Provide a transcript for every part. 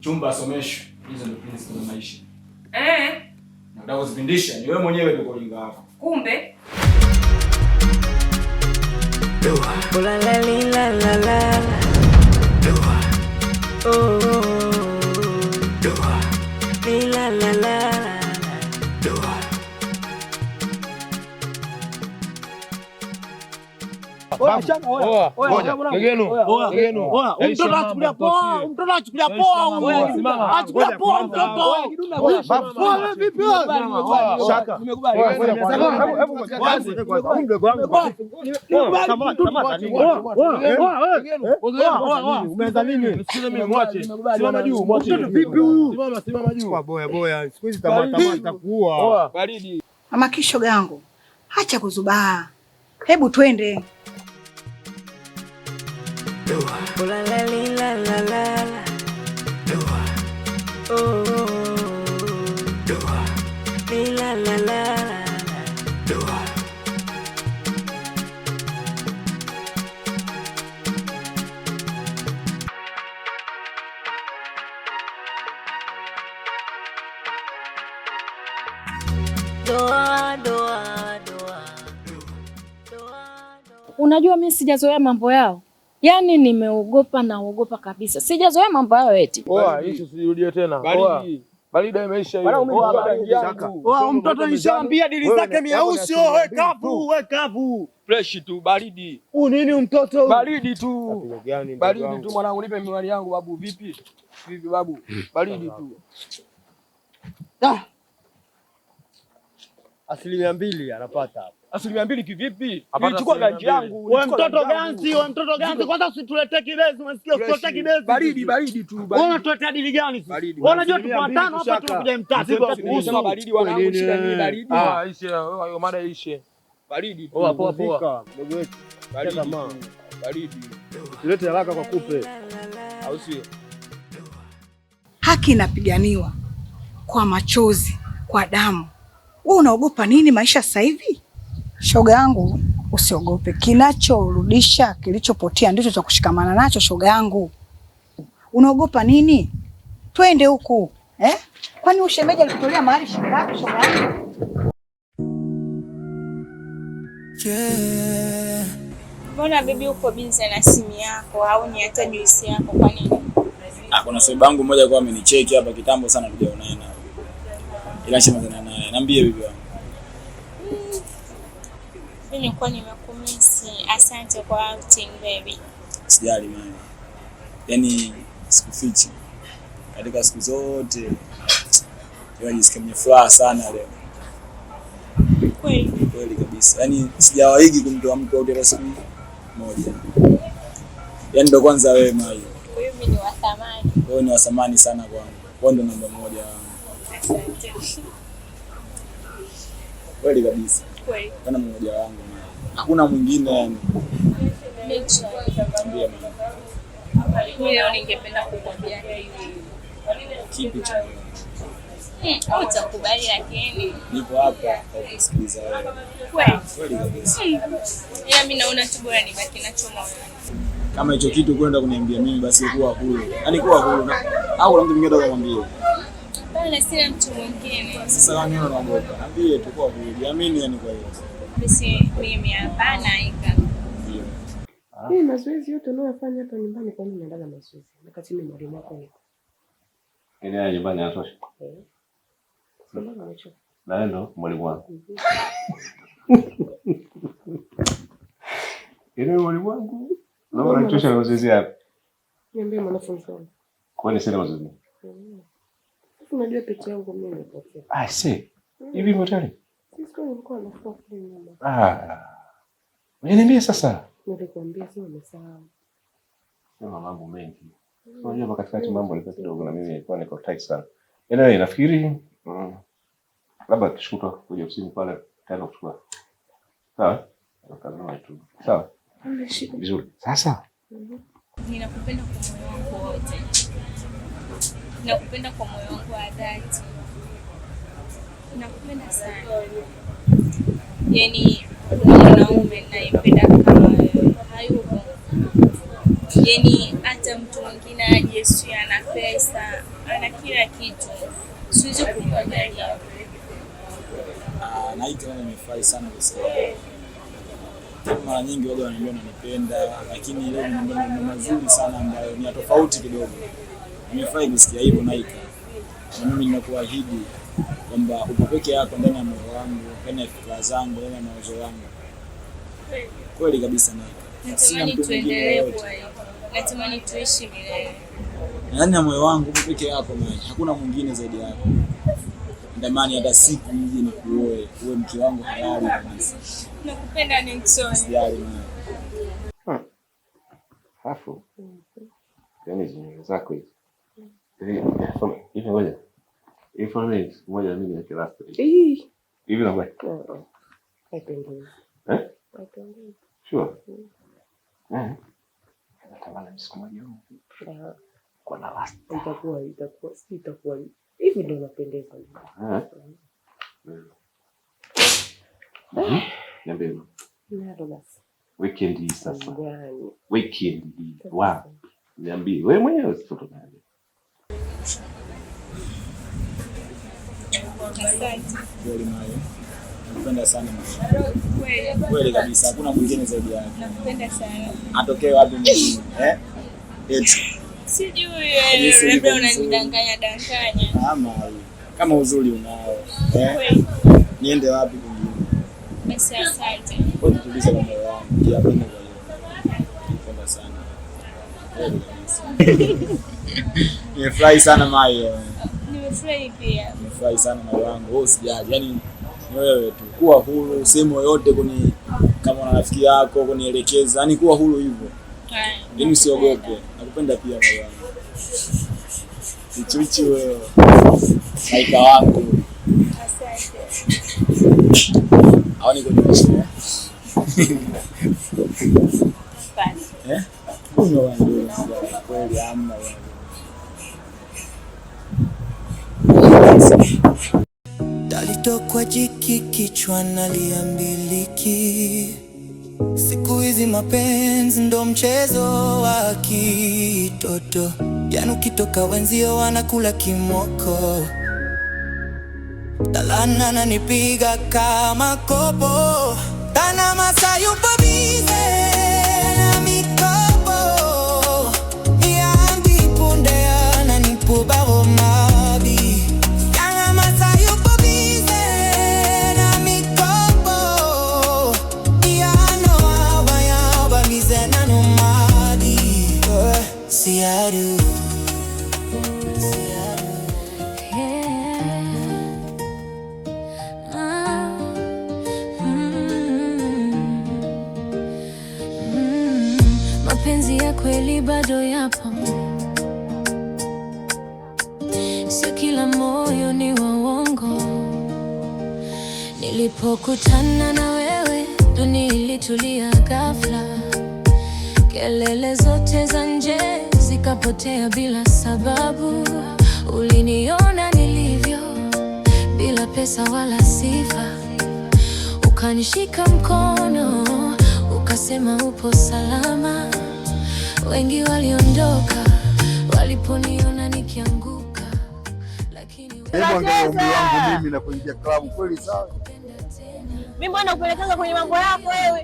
Chumba somesho. Hizo ndio principle za maisha. Nataka kuzipindisha ni wewe mwenyewe ndio ujinga wako. Kumbe. Dua. La la la la la. Dua. Oh. Dua. La la la. Dua. Mtoto achukulia poa, mtoto achukulia poa. Achukulia poa mtoto. Wewe vipi wewe? Shaka. Umeanza nini? Simama juu, mwache. Vipi huyu? Simama juu. Kwa boya. Siku hizi tamata kuua. Baridi. Mama kishoga yangu. Acha kuzubaa. Hebu twende. Dua. La la la la la. Dua. Oh. Dua. La la la. Dua. Dua, dua, dua. Unajua mimi sijazoea mambo yao. Yaani naogopa kabisa. Sijazoea mambo yao eti. Oa, hicho sirudie tena. Baridi imeisha hiyo. Oa, mtoto nishaambia dili zake miausi, wewe kavu. Fresh tu baridi. Nini mtoto? Baridi tu. Baridi tu mwanangu, nipe miwani yangu babu. Vipi babu? Baridi tu. 2% anapata hapo. 2% kivipi? Nilichukua ganji yangu. Wewe mtoto ganzi. Kwanza usituletee kibezi, unasikia? Usituletee kibezi. Baridi tu. Wewe unatuletea dili gani sisi? Wewe unajua tupo watano hapa tunakuja mtatu. Unasema baridi wanangu, shida ni baridi. Ishe, hiyo mada ishe. Baridi tu. Poa. Ndugu wetu. Baridi. Tulete haraka kwa kupe. Au sio? Haki inapiganiwa kwa machozi, kwa damu. Wewe unaogopa nini maisha sasa hivi? Shoga yangu, usiogope. Kinachorudisha kilichopotea ndicho cha kushikamana nacho, shoga yangu. Unaogopa nini? Twende huku. Kwani ushemeji alikutolea mahali shingapi, shoga yangu? Mbona bibi uko busy na simu yako au ni hata juisi yako kwa nini? Kuna sababu yangu moja kwa amenicheki hapa kitambo sana video naye na. Ila shimazana naye. Niambie bibi wangu. Mimi nilikuwa nimekumisi. Asante kwa outing baby. Sijali mimi. Yaani sikufichi. Katika siku zote najisikia mwenye furaha sana leo. Kweli kabisa. Yaani sijawahi kumtoa mtu au hata siku moja. Yaani ndo kwanza wewe Mai. Wewe ni wa thamani. Wewe ni wa thamani sana kwangu. Wewe ndo namba moja wangu. Asante. Kweli kabisa. Kweli. Kana mmoja wangu. Hakuna mwingine yani. Mimi leo ningependa kukwambia hivi. Kipi cha? Utakubali lakini nipo hapa kwa kusikiliza wewe. Kweli kabisa. Ila mimi naona tu bora nibaki nacho moyoni. Kama hicho kitu kwenda kuniambia mimi basi kuwa huru. Yaani kuwa huru. Au na mtu mwingine atakwambia. Bana sina mtu mwingine. Sasa kama mimi naogopa. Niambie tu kwa huru. Niamini yani kwa hiyo. Basi mimi hapana ika. Hii mazoezi yote unayofanya hapa nyumbani kwa nini unaendelea mazoezi? Wakati mimi mwalimu wako niko. Ile nyumbani anatosha. Sasa unachoka. Na ndo mwalimu wangu. Ile mwalimu wangu. Na unatosha mazoezi hapa. Niambie mwanafunzi wangu. Kwa nini sina mazoezi? Unajua pete yangu mimi nimepotea. Si. Hivi motari? Sisi nilikuwa nafua kule nyuma. Unaniambia sasa? Nilikwambia sio umesahau. Sema mambo mengi. Unajua mpaka katikati mambo yalikuwa kidogo na mimi nilikuwa niko tight sana. Yaani nafikiri labda tushukuru kuja ofisini pale tena kuchukua. Sawa? Kama tu. Sawa? Vizuri. Sasa Ninakupenda kwa moyo wangu wote. Nakupenda kwa moyo wangu wa dhati. Nakupenda sana. Yaani mwanaume ninayempenda kama wewe hayupo. Yaani hata mtu mwingine aje, sio ana pesa, ana kila kitu, siwezi kumwangalia. Naika nimefurahi sana kusikia. Mara nyingi wao wananiambia wananipenda, lakini leo ni mambo mazuri sana ambayo ni tofauti kidogo. Nimefurahi kusikia hivyo Naika. Na mimi ninakuahidi kwamba upo peke yako ndani ya moyo wangu, ndani ya fikra zangu, ndani ya mawazo yangu. Kweli kabisa Naika. Natamani tuendelee kwa hiyo. Natamani tuishi milele. Ndani ya moyo wangu upo peke yako Naika. Hakuna mwingine zaidi yako. Ndamani hata siku nije nikuoe, uwe mke wangu halali kabisa. Nakupenda Nixon. Sijali mimi. Hafu. Yaani zinyo zako hizi. Hivi ngoja. Hivi fanya moja mimi na kila siku. Hivi na ngoja. Haipendezi. Haipendezi. Sure. Natamani siku moja huko. Kwa na last. Itakuwa. Hivi ndio napendeza. Niambie. Ndio basi. Weekend hii sasa. Weekend hii. Wow. Niambie. Wewe mwenyewe usifoto gani? Kweli Mayo. Napenda sana Mayo. Kweli kabisa. Hakuna mwingine zaidi yako. Nakupenda sana. Atokee wapi mwingine? Eti. Sijui wewe, labda unanidanganya. Kama uzuri unao. Niende wapi kwingine? Basi asante. Wewe tuliza na moyo wangu. Pia penda kwa hiyo. Napenda sana. Kweli kabisa. Nimefurahi sana Mayo. Nimefurahi pia. Nimefurahi sana moyo wangu. Wewe usijali. Yaani ni wewe tu. Kuwa huru sehemu yoyote kama una rafiki yako kunielekeza. Yaani kuwa huru hivyo. Mimi usiogope. Nakupenda pia moyo wangu. Chichi wewe. Naika wangu. Asante. Haoni kuniishia. Basi. Kuna wangu kweli amna wewe. Dalitokwa jiki kichwa naliambiliki. Siku hizi mapenzi ndo mchezo wa kitoto. Jana ukitoka wenzio wanakula kimoko. Dalana nanipiga kama kopo. Tana masa yupo bize na mikopo. Yandi punde ananipo baro mabi. Yana masa yupo bize na mikopo. Yano abaya bize na nomadi. Siaru. Mapenzi ya kweli bado yapo. Sio kila moyo ni wa uongo. Nilipokutana na wewe, dunia ilitulia ghafla. Kelele zote za nje zikapotea bila sababu. Uliniona nilivyo, bila pesa wala sifa. Ukanishika mkono, ukasema upo salama. Wengi waliondoka waliponiona nikianguka, lakini hebu angalia umri wangu mimi na kuingia klabu kweli sawa. Mimi bwana upelekanga kwenye mambo yako wewe.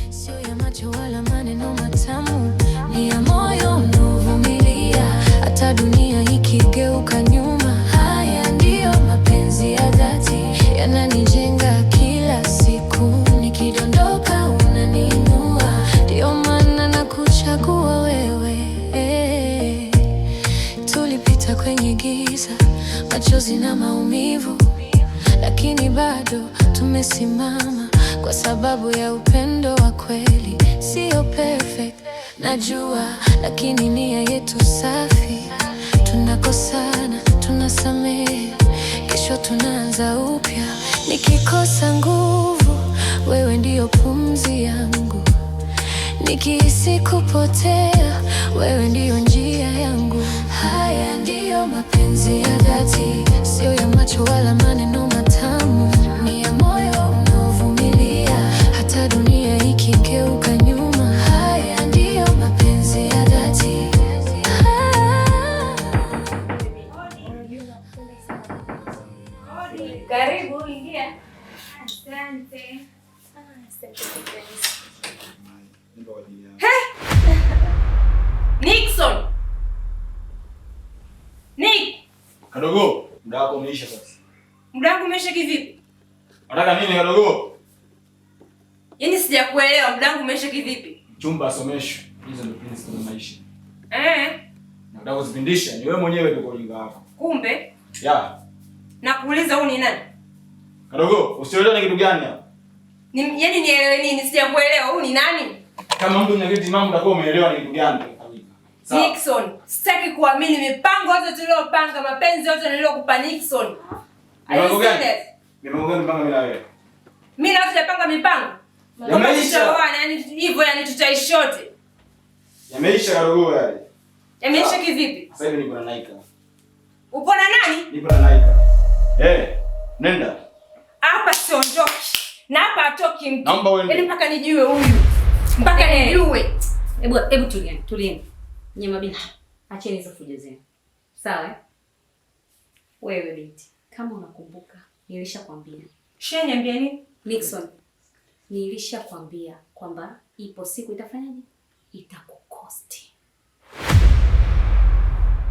Sio ya macho wala maneno matamu, ni ya moyo unaovumilia hata dunia ikigeuka nyuma. Haya ndiyo mapenzi ya dhati, yananijenga kila siku. Nikidondoka unaniinua, ndio maana nakuchagua wewe. Tulipita kwenye giza, machozi na maumivu, lakini bado tumesimama kwa sababu ya upendo wa kweli. Sio perfect najua, lakini nia yetu safi. Tunakosana, tunasamehe, kesho tunaanza upya. Nikikosa nguvu, wewe ndio pumzi yangu. Nikihisi kupotea, wewe ndio njia yangu. Haya ndiyo mapenzi ya dhati, sio ya macho wala maneno matamu, ni ya moyo unaovumilia hata dunia ikigeuka nyuma. Haya ndiyo mapenzi Karibu, ingia. Asante. Nixon. Nick. Kadogo, muda wako umeisha sasa. Muda wangu umeisha kivipi? Unataka nini kadogo? Yaani sijakuelewa, muda wangu umeisha kivipi? Chumba somesho. Hizo ndio principle za maisha. Nataka kuzipindisha ni wewe mwenyewe ndio ujinga wako. Kumbe? Ya. Nakuuliza huyu ni nani? Kadogo, usielewe kitu gani hapa? Yaani nielewe nini? Sijakuelewa, huyu ni nani? Kama mtu mnyakiti mama utakuwa umeelewa ni kitu gani? Nixon, sitaki kuamini mipango yote tuliyopanga, mapenzi yote niliyokupa Nixon. Mipango gani? Mipango gani mpanga mimi na wewe? Mimi na wewe tunapanga mipango. Yameisha. Yaani hivyo yani tutaishi yote. Yameisha kadogo yale. Yameisha kivipi? Sasa hivi niko na Naika. Upo na nani? Niko na Naika. Nenda. Hapa siondoki. Na hapa hatoki mtu. Naomba uende. Yaani mpaka nijue huyu. Mpaka nijue. Hebu tulieni. Nyama binti. Acheni hizo fujo zenu. Sawa? Wewe binti, kama unakumbuka, nilishakwambia. Niambia nini? Nixon. Nilishakwambia kwamba ipo siku itafanyaje? Itakukosti.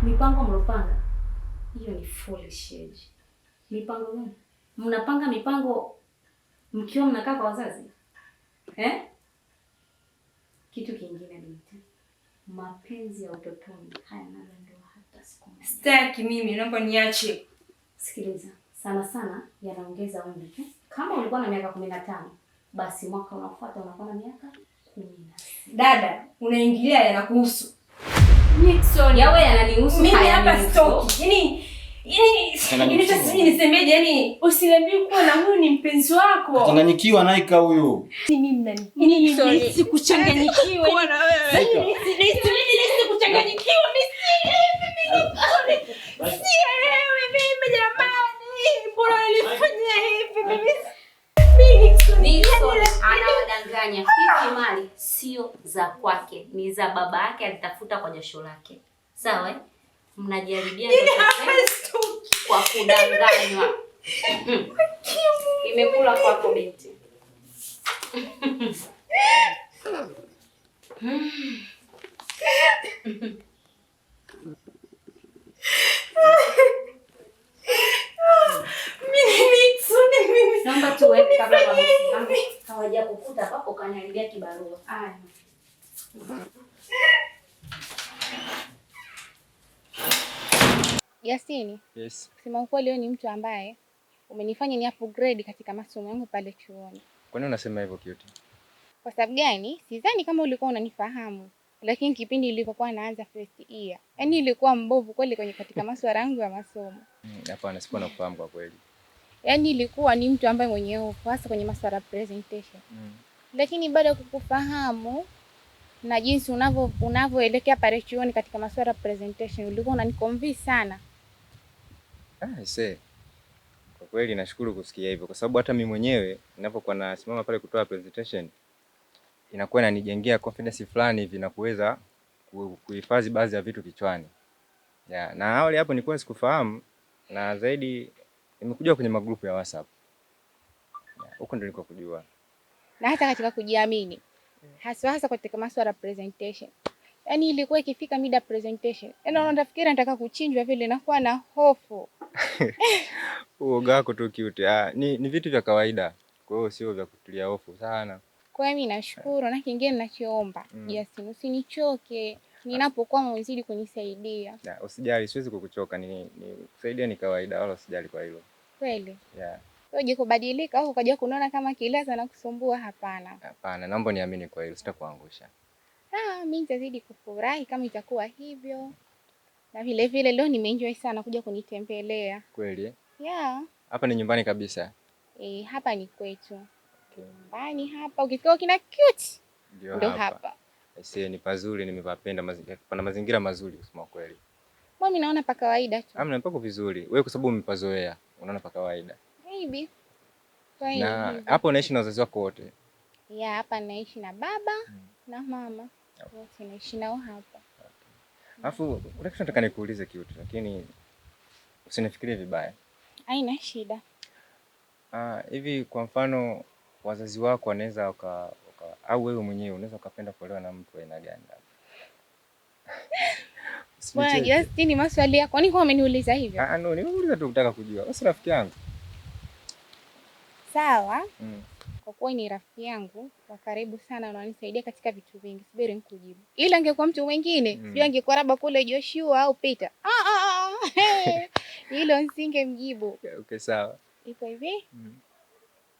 Mipango mlopanga hiyo ni foolish. Mipango gani? Mnapanga mipango mkiwa mnakaa kwa wazazi? Kitu kingine binti. Mapenzi ya utotoni hayana ndoa hata siku moja. Sitaki mimi, naomba niache. Sikiliza, sana yanaongeza umri. Kama ulikuwa na miaka 15, basi mwaka unaofuata unakuwa na miaka 16. Dada, unaingilia yanakuhusu. Nixon, yawe yananihusu. Mimi hapa stoki. Yaani sasa nisemeje, yaani usiniambie kuwa na huyu ni mpenzi wako. Changanyikiwa Naika huyu. Mimi mnani? Yaani sikuchanganyikiwa na wewe. Sikuchanganyikiwa sielewi mimi jamani. Mbona nilifanya hivi mimi? Nixon anawadanganya. Hizi mali sio za kwake, ni za baba yake, alitafuta kwa jasho lake. Sawa? Mnajaribia kwa kudanganywa. Imekula kwako binti. Naomba tuweke kabla hawajakukuta hapo kaniharibia kibarua. Yasini. Yes. Kusema ukweli wewe ni mtu ambaye umenifanya ni upgrade katika masomo yangu pale chuoni. Kwa nini unasema hivyo Cute? Kwa sababu gani? Sidhani kama ulikuwa unanifahamu, lakini kipindi nilipokuwa naanza first year, yaani ilikuwa mbovu kweli katika masuala yangu ya masomo. Hapana, sipo nakufahamu kwa kweli. Yaani ilikuwa ni mtu ambaye mwenye hofu hasa kwenye masuala ya presentation. Lakini baada ya kukufahamu na jinsi unavyoelekea pale chuoni katika masuala ya presentation, ulikuwa unaniconvince sana. Kwa kweli nashukuru kusikia hivyo, kwa sababu hata mimi mwenyewe ninapokuwa nasimama pale kutoa presentation inakuwa inanijengea confidence fulani hivi na kuweza kuhifadhi baadhi ya vitu kichwani. Na awali hapo nilikuwa sikufahamu, na zaidi nimekuja kwenye magrupu ya WhatsApp. Huko ndio nilikuwa kujua. Na hata katika kujiamini. Hasa katika masuala ya presentation. Yaani ilikuwa ikifika mida presentation, yaani unafikiri nataka kuchinjwa vile, nakuwa na hofu. Uoga wako tu Cute. Ni vitu vya kawaida. Kwa hiyo sio vya kutulia hofu sana. Kwa hiyo mimi nashukuru, na kingine ninachoomba, Justin, usinichoke ninapokuwa mwenzidi kunisaidia. Usijali, siwezi kukuchoka, ni kusaidia ni kawaida, wala usijali kwa hilo. Kweli? Uje kubadilika au ukaja kunaona kama kilaza na kusumbua? Hapana. Hapana, naomba niamini kwa hilo, sitakuangusha. Mimi nitazidi kufurahi kama itakuwa hivyo. Na vile vile leo nimeenjoy sana kuja kunitembelea. Kweli? Hapa ni nyumbani kabisa? Hapa ni kwetu. Nyumbani hapa, ukisikia kina Cute ndio hapa. Ni pazuri, nimepapenda, pana mazingira mazuri kusema kweli. Mimi naona pa kawaida tu. Hamna, mpaka vizuri. Wewe kwa sababu umepazoea, unaona pa kawaida. Maybe. Na hapo unaishi na wazazi wako wote? Hapa naishi na baba na mama. Wote naishi nao hapa. Alafu, kuna nataka nikuulize Cute, lakini usinifikirie vibaya. Haina shida. Hivi kwa mfano wazazi wako wanaweza au wewe mwenyewe unaweza ukapenda kuolewa na mtu aina gani? Bwana Justin, maswali yako kwani kwa umeniuliza hivyo? No, nimeuliza tu kutaka kujua. Wewe rafiki yangu. Sawa. Kwa kuwa ni rafiki yangu wa karibu sana na unanisaidia katika vitu vingi, subiri nikujibu. Ila angekuwa mtu mwingine, sio angekuwa labda kule Joshua au Peter. Hilo nisingemjibu. Okay, sawa. Iko hivi?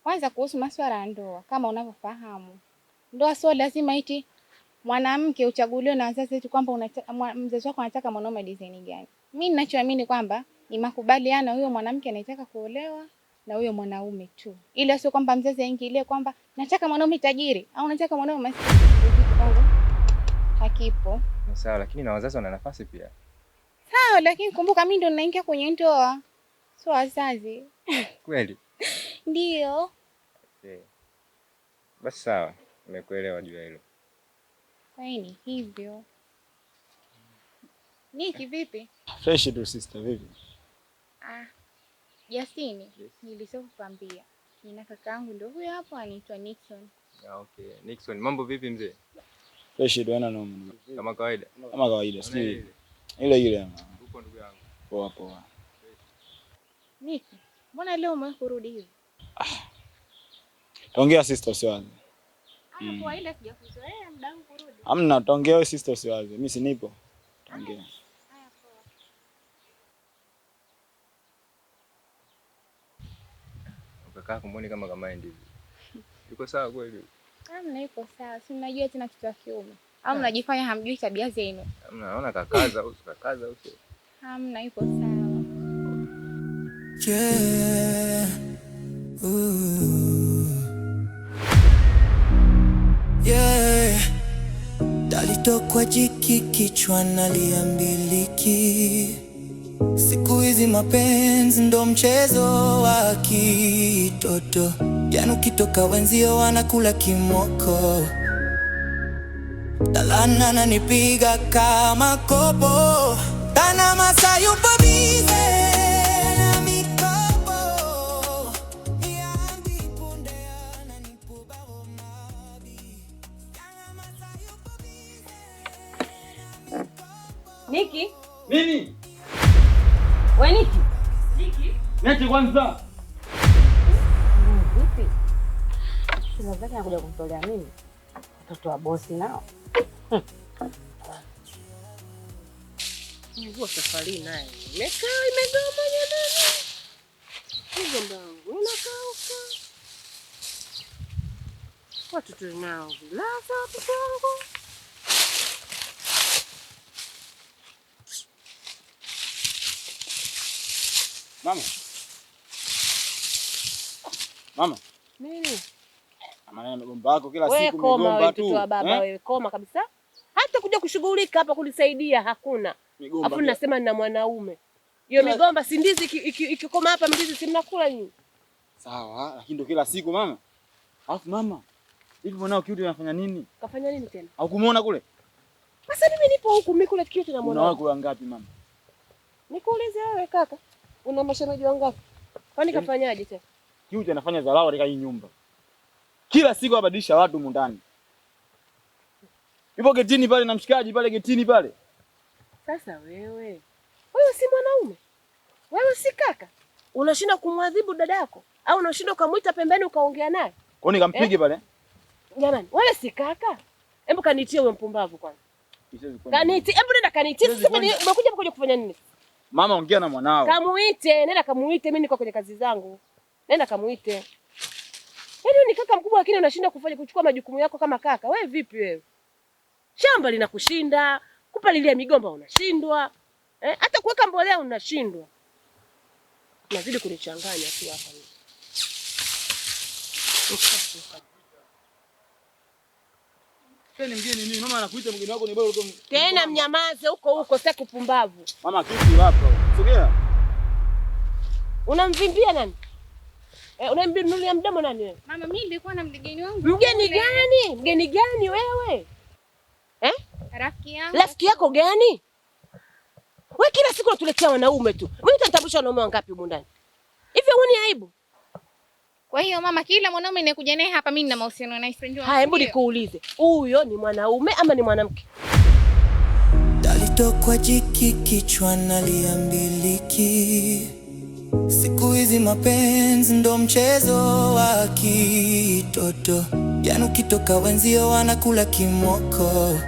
Kwanza kuhusu masuala ya ndoa, kama unavyofahamu, ndoa sio lazima eti mwanamke uchaguliwe na wazazi wetu kwamba mzazi wako anataka mwanaume design gani. Mimi ninachoamini kwamba ni makubaliano huyo mwanamke anataka kuolewa na huyo mwanaume tu. Ila sio kwamba mzazi aingilie kwamba nataka mwanaume tajiri au nataka mwanaume maskini. Kitu kwangu hakipo. Ni sawa, lakini na wazazi wana nafasi pia. Sawa, lakini kumbuka mimi ndo ninaingia kwenye ndoa. Sio wazazi. Kweli? Ndio. Okay. Basi sawa, nimekuelewa juu ya hilo. Saini hivyo. Niki vipi? Fresh tu sister, vipi? Justin, nilisema kukwambia. Nina kakaangu ndio huyo hapo anaitwa Nixon. Okay. Nixon, mambo vipi mzee? Fresh tu ana noma. Kama kawaida. Kama kawaida, sio. Ile. Uko ndugu yangu. Poa poa. Niki, mbona leo umekurudi hivi? Taongea sister usiwaze. Kwa ile sijakuzoea muda wangu kurudi. Hamna, taongea wewe sister usiwaze. Mimi si nipo. Taongea. Kaka kumboni kama mind hivi. Yuko sawa kweli? Hamna, yuko sawa. Si mnajua tena kitu cha kiume. Au mnajifanya hamjui tabia zenu. Hamna, naona kakaza uso. Hamna, yuko sawa. Yeah. Yeah. Dalitokwa jiki kichwa naliambiliki. Siku hizi mapenzi ndo mchezo wa kitoto. Jana ukitoka wenzio wanakula kimoko. Dalana nanipiga kama kopo. Tana masa yupo bize na mikopo. Yandi punde ananipuba mabi. Tana masa yupo bize na mikopo. Niki? Nini? We Niki? Niache kwanza. Vipi? Sina zake anakuja kumtolea mimi. Watoto wa bosi nao. Mvua safari naye. Imegoma jamani. Hizo mbangu unakauka. Watoto nao vilaza watoto wangu. Mama. Nini? Maneno migomba yako kila siku migomba tu. Wewe Mtoto wa baba wewe koma kabisa. Hata kuja kushughulika hapa kunisaidia hakuna. Afu nasema nina mwanaume. Hiyo migomba si ndizi ikikoma hapa ndizi si mnakula nyinyi. Sawa, lakini ndo kila siku mama. Alafu mama, hivi mwanao kitu anafanya nini? Kafanya nini tena? Au kumuona kule? Sasa mimi nipo huku mimi kule kitu na mwanao. Una wako wangapi mama? Nikuulize wewe kaka. Una mashemeji wangapi? Kwani kafanyaje tena? Kitu anafanya dharau katika hii nyumba. Kila siku abadilisha watu mundani. Yupo getini pale na mshikaji pale getini pale. Sasa wewe si mwanaume? Wewe si kaka? Unashinda kumwadhibu dadako au unashinda kumuita pembeni ukaongea naye? Kwani nikampige pale? Jamani, wewe si kaka? Hebu kanitie wewe mpumbavu kwanza. Kanitie, hebu nenda kanitie. Sasa umekuja hapa kufanya nini? Mama, ongea na mwanao. Kamuite, nenda kamuite, mimi niko kwenye kazi zangu. Nenda kamuite. Yaani ni kaka mkubwa lakini unashinda kuchukua majukumu yako kama kaka. Wewe vipi wewe? Shamba linakushinda, kupalilia migomba unashindwa. Hata kuweka mbolea unashindwa. Unazidi kunichanganya tu hapa mimi. Tena mgeni nini? Mama anakuita mgeni wako ni bora uko. Tena mnyamaze huko sasa kupumbavu. Mama kipi wapo? Sogea. Unamvimbia nani? Unambinulia mdomo nani wewe? Mama, mimi nilikuwa na mgeni wangu. Mgeni gani? Mgeni gani wewe? Rafiki yangu. Rafiki yako gani? Wewe kila siku unatuletea wanaume tu. Mimi nitatambulisha wanaume wangapi huko ndani? Hivi huni aibu? Kwa hiyo mama, kila mwanaume anayekuja naye hapa mimi nina mahusiano naye friend wangu. Haya, hebu nikuulize, huyo ni mwanaume ama ni mwanamke? Dalitokwa jiki kichwa naliambiliki. Siku hizi mapenzi ndo mchezo wa kitoto. Jana ukitoka wenzio wanakula kimoko.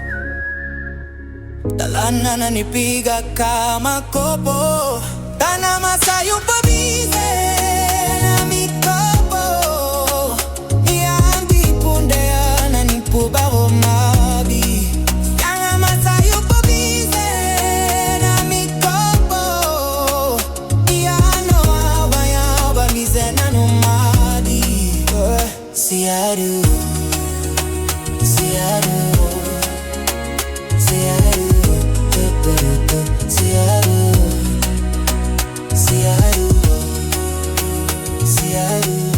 Dalana nanipiga kama kopo. Tana masa yupo bize na mikopo. Yandi punde ananipo babo mabi. Tana masa yupo bize na mikopo. Yano abaya bize na nomadi. Siaru, siaru, siaru. See you.